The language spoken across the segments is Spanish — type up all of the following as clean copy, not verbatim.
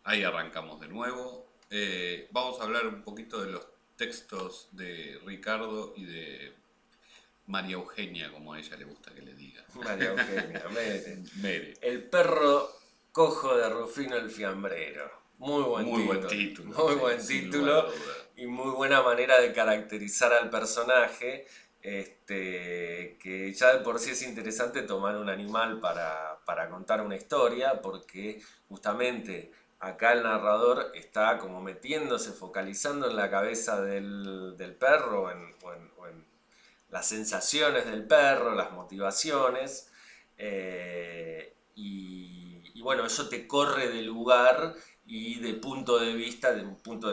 Ahí arrancamos de nuevo. Vamos a hablar un poquito de los textos de Ricardo y de María Eugenia, como a ella le gusta que le diga. María Eugenia, Mere. Mere. El perro cojo de Rufino el Fiambrero. Muy buen Muy buen título. título, Muy sí, buen sin lugar a título duda. y muy buena manera de caracterizar al personaje. Que ya de por sí es interesante tomar un animal para contar una historia, porque justamente acá el narrador está como metiéndose, focalizando en la cabeza del perro o en las sensaciones del perro, las motivaciones, y bueno, eso te corre de lugar y de un punto de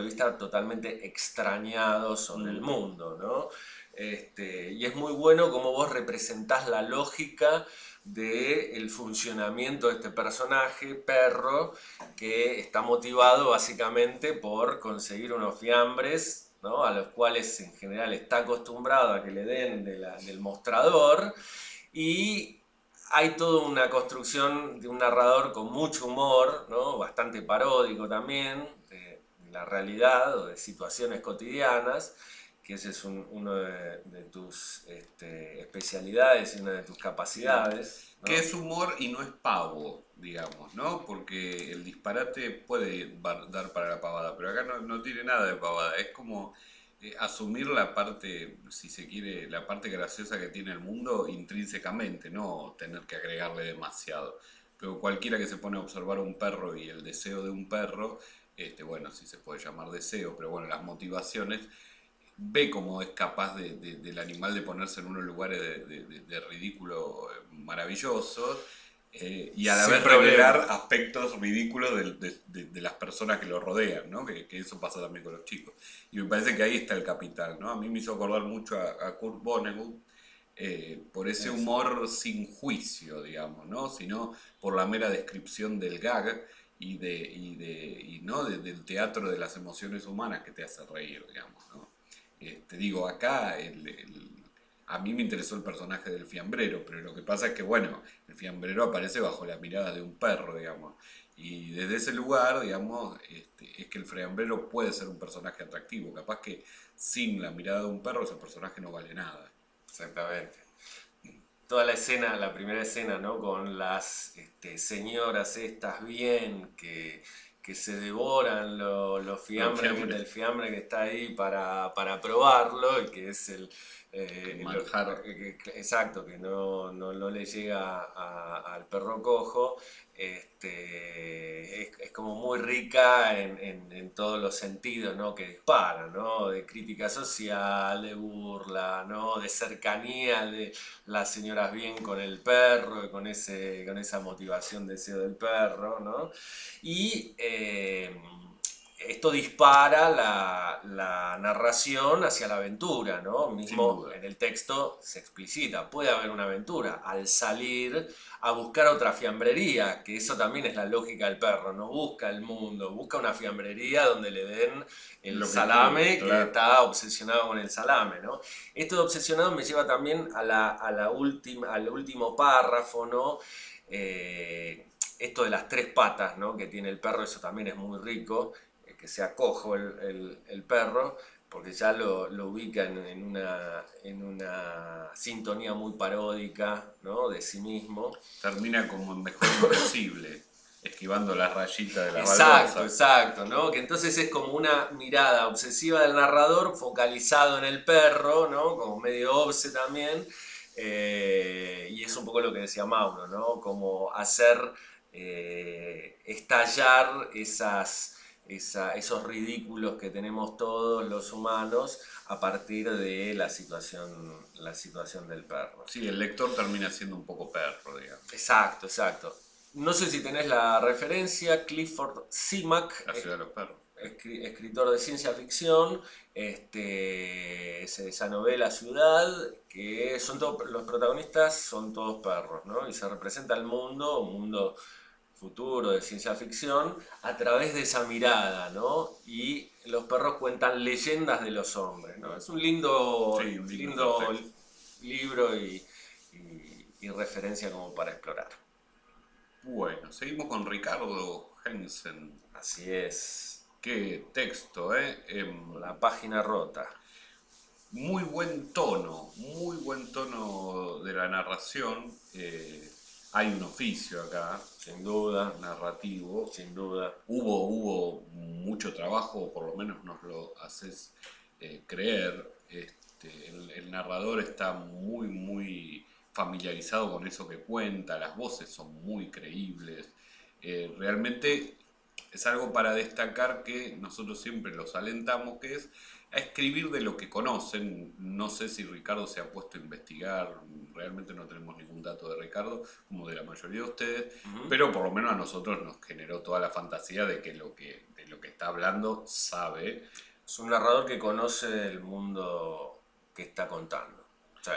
vista totalmente extrañado sobre el Mm. mundo, ¿no? Y es muy bueno como vos representás la lógica del funcionamiento de este personaje, perro, que está motivado básicamente por conseguir unos fiambres, ¿no? A los cuales en general está acostumbrado a que le den del mostrador, y hay toda una construcción de un narrador con mucho humor, ¿no? Bastante paródico también, de la realidad o de situaciones cotidianas, que ese es uno de tus especialidades y una de tus Sí. capacidades, Que ¿no? es humor y no es pavo, digamos, ¿no? Porque el disparate puede dar para la pavada, pero acá no tiene nada de pavada. Es como asumir la parte, si se quiere, la parte graciosa que tiene el mundo intrínsecamente, no tener que agregarle demasiado. Pero cualquiera que se pone a observar un perro y el deseo de un perro, bueno, si se puede llamar deseo, pero bueno, las motivaciones, ve cómo es capaz del animal de ponerse en unos lugares de ridículo maravillosos, y a la Sin vez problema. revelar aspectos ridículos de las personas que lo rodean, ¿no? Que eso pasa también con los chicos. Y me parece que ahí está el capital, ¿no? A mí me hizo acordar mucho a Kurt Vonnegut, por ese Eso. humor sin juicio, digamos, ¿no? Sino por la mera descripción del gag ¿no? Del teatro de las emociones humanas que te hace reír, digamos, ¿no? Digo, acá a mí me interesó el personaje del fiambrero, pero lo que pasa es que, bueno, el fiambrero aparece bajo la mirada de un perro, digamos. Y desde ese lugar, digamos, es que el fiambrero puede ser un personaje atractivo. Capaz que sin la mirada de un perro ese personaje no vale nada. Exactamente. Toda la escena, la primera escena, ¿no? Con las señoras estas bien que se devoran los Los fiambres, fiambres, del fiambre que está ahí para probarlo, y que es el manjar. exacto, que no le llega al perro cojo. Es como muy rica en todos los sentidos, ¿no? Que dispara, ¿no? De crítica social, de burla, ¿no? De cercanía, de las señoras bien con el perro, y con esa motivación, deseo del perro, ¿no? Y esto dispara la narración hacia la aventura, ¿no? Sin Mismo duda. en el texto se explicita, puede haber una aventura al salir a buscar otra fiambrería, que eso también es la lógica del perro, no busca el mundo, busca una fiambrería donde le den el Lo que quiere, salame, que claro. está obsesionado con el salame, ¿no? Esto de obsesionado me lleva también al último párrafo, ¿no? Esto de las tres patas, ¿no? Que tiene el perro, eso también es muy rico, que sea cojo el perro, porque ya lo ubica en una sintonía muy paródica, ¿no? De sí mismo. Termina como en Mejor Imposible, esquivando las rayitas de las Exacto, baldosas. exacto, ¿no? Que entonces es como una mirada obsesiva del narrador focalizado en el perro, ¿no? Como medio obse también. Y es un poco lo que decía Mauro, ¿no? Como hacer estallar esos ridículos que tenemos todos los humanos a partir de la situación del perro. Sí, el lector termina siendo un poco perro, digamos. Exacto, exacto. No sé si tenés la referencia, Clifford Simak, La ciudad de los perros. escritor de ciencia ficción, esa novela Ciudad, que los protagonistas son todos perros, ¿no? Y se representa el mundo, un mundo futuro de ciencia ficción, a través de esa mirada, ¿no? Y los perros cuentan leyendas de los hombres, ¿no? Es un lindo, Sí, un lindo lindo subtexto. libro y referencia como para explorar. Bueno, seguimos con Ricardo Hensen. Así es. Qué texto, ¿eh? La página rota. Muy buen tono de la narración. Hay un oficio acá, Sin duda, narrativo. sin duda. Hubo mucho trabajo, por lo menos nos lo haces creer. El narrador está muy familiarizado con eso que cuenta, las voces son muy creíbles. Realmente es algo para destacar que nosotros siempre los alentamos, que es a escribir de lo que conocen. No sé si Ricardo se ha puesto a investigar, realmente no tenemos ningún dato de Ricardo, como de la mayoría de ustedes, pero por lo menos a nosotros nos generó toda la fantasía de que de lo que está hablando sabe. Es un narrador que conoce el mundo que está contando. Sí.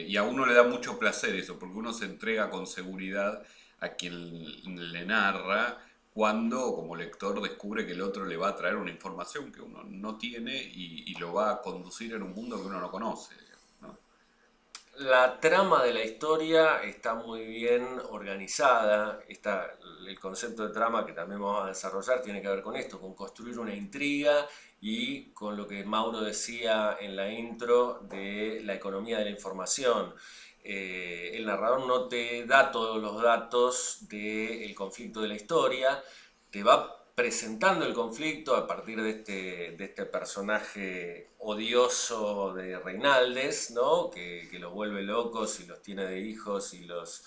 Y a uno le da mucho placer eso, porque uno se entrega con seguridad a quien le narra cuando como lector descubre que el otro le va a traer una información que uno no tiene y lo va a conducir en un mundo que uno no conoce, ¿no? La trama de la historia está muy bien organizada. El concepto de trama que también vamos a desarrollar tiene que ver con esto, con construir una intriga y con lo que Mauro decía en la intro de la economía de la información. El narrador no te da todos los datos del conflicto de la historia, te va presentando el conflicto a partir de este personaje odioso de Reinaldes, ¿no? Que los vuelve locos y los tiene de hijos y los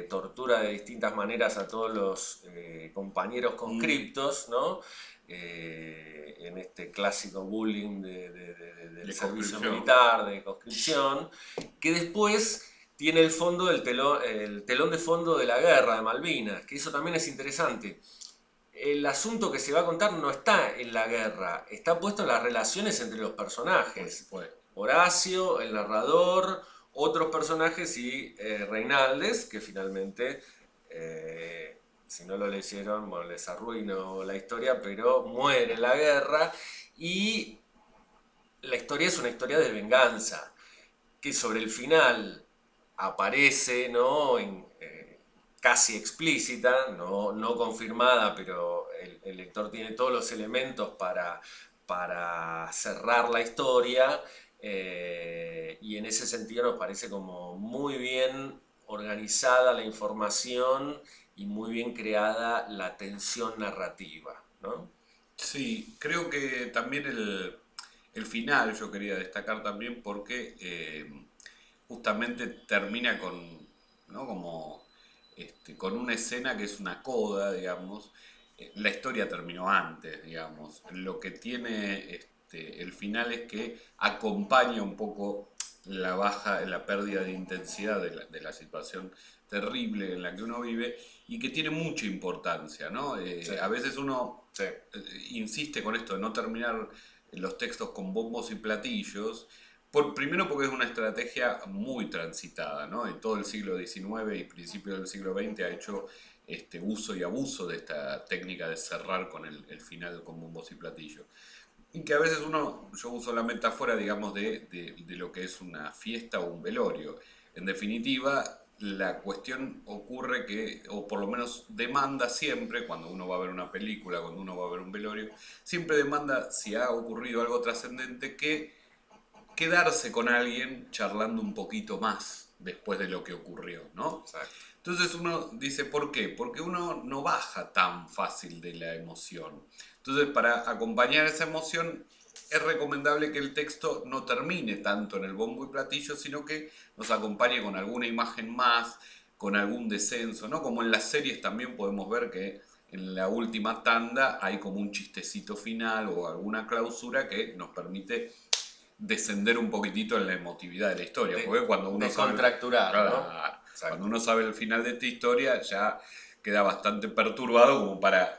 tortura de distintas maneras a todos los compañeros conscriptos, ¿no? En este clásico bullying del servicio militar, de conscripción, que después tiene el fondo del el telón de fondo de la guerra de Malvinas, que eso también es interesante. El asunto que se va a contar no está en la guerra, está puesto en las relaciones entre los personajes. Horacio, el narrador, otros personajes y Reinaldes, que finalmente, si no lo leyeron, bueno, les arruino la historia, pero muere en la guerra y la historia es una historia de venganza, que sobre el final aparece, ¿no? Casi explícita, no confirmada, pero el lector tiene todos los elementos para cerrar la historia, y en ese sentido nos parece como muy bien organizada la información y muy bien creada la tensión narrativa, ¿no? Sí, creo que también el final yo quería destacar también porque justamente termina con, ¿no? Como con una escena que es una coda, digamos. La historia terminó antes, digamos. Lo que tiene el final es que acompaña un poco la pérdida de intensidad de la situación terrible en la que uno vive y que tiene mucha importancia, ¿no? Sí. A veces uno Sí. insiste con esto de no terminar los textos con bombos y platillos, primero porque es una estrategia muy transitada, ¿no? En todo el siglo XIX y principios del siglo XX ha hecho uso y abuso de esta técnica de cerrar con el final con bombos y platillos. Y que a veces yo uso la metáfora, digamos, de lo que es una fiesta o un velorio. En definitiva, la cuestión ocurre que, o por lo menos demanda siempre, cuando uno va a ver una película, cuando uno va a ver un velorio, siempre demanda, si ha ocurrido algo trascendente, que quedarse con alguien charlando un poquito más después de lo que ocurrió, ¿no? Exacto. Entonces uno dice, ¿por qué? Porque uno no baja tan fácil de la emoción. Entonces, para acompañar esa emoción, es recomendable que el texto no termine tanto en el bombo y platillo, sino que nos acompañe con alguna imagen más, con algún descenso, ¿no? Como en las series también podemos ver que en la última tanda hay como un chistecito final o alguna clausura que nos permite descender un poquitito en la emotividad de la historia. Porque cuando uno contracturar, sabe, ¿no? claro, cuando uno sabe el final de esta historia, ya queda bastante perturbado como para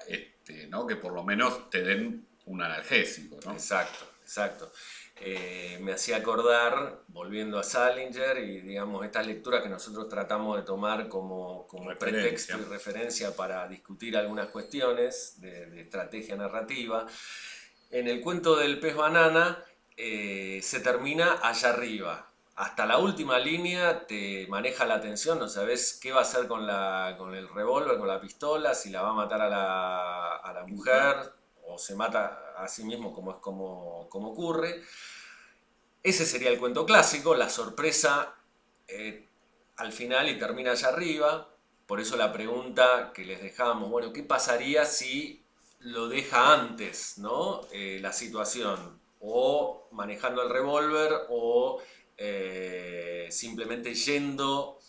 ¿no? Que por lo menos te den un analgésico, ¿no? Exacto, exacto. Me hacía acordar, volviendo a Salinger, y digamos, estas lecturas que nosotros tratamos de tomar como pretexto y referencia para discutir algunas cuestiones de estrategia narrativa. En el cuento del pez banana se termina allá arriba. hasta la última línea te maneja la atención, no sabes qué va a hacer con el revólver, con la pistola, si la va a matar a la mujer o se mata a sí mismo como es como ocurre. Ese sería el cuento clásico, la sorpresa al final y termina allá arriba. Por eso la pregunta que les dejábamos, bueno, ¿qué pasaría si lo deja antes, ¿no? La situación, o manejando el revólver, o simplemente yendo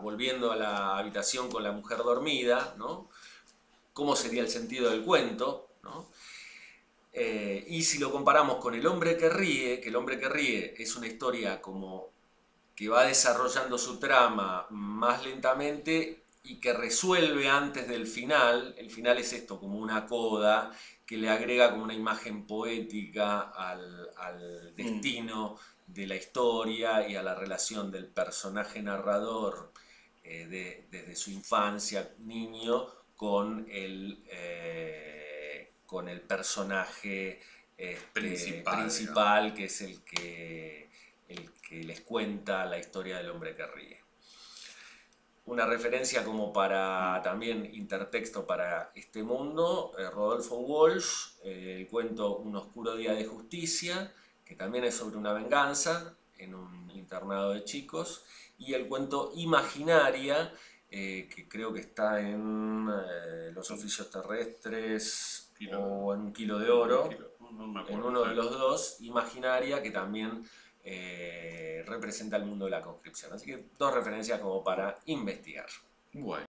volviendo a la habitación con la mujer dormida, ¿no? ¿Cómo sería el sentido del cuento, ¿no? Y si lo comparamos con El hombre que ríe, que El hombre que ríe es una historia como que va desarrollando su trama más lentamente y que resuelve antes del final. El final es esto, como una coda que le agrega como una imagen poética al destino de la historia y a la relación del personaje narrador desde su infancia, niño, con el personaje principal, que es el que les cuenta la historia del hombre que ríe. Una referencia como para también intertexto para este mundo, Rodolfo Walsh, el cuento Un oscuro día de justicia, que también es sobre una venganza en un internado de chicos, y el cuento Imaginaria, que creo que está en Los oficios terrestres o en Un kilo de oro, en uno de los dos, Imaginaria, que también representa el mundo de la conscripción. Así que dos referencias como para investigar. Bueno.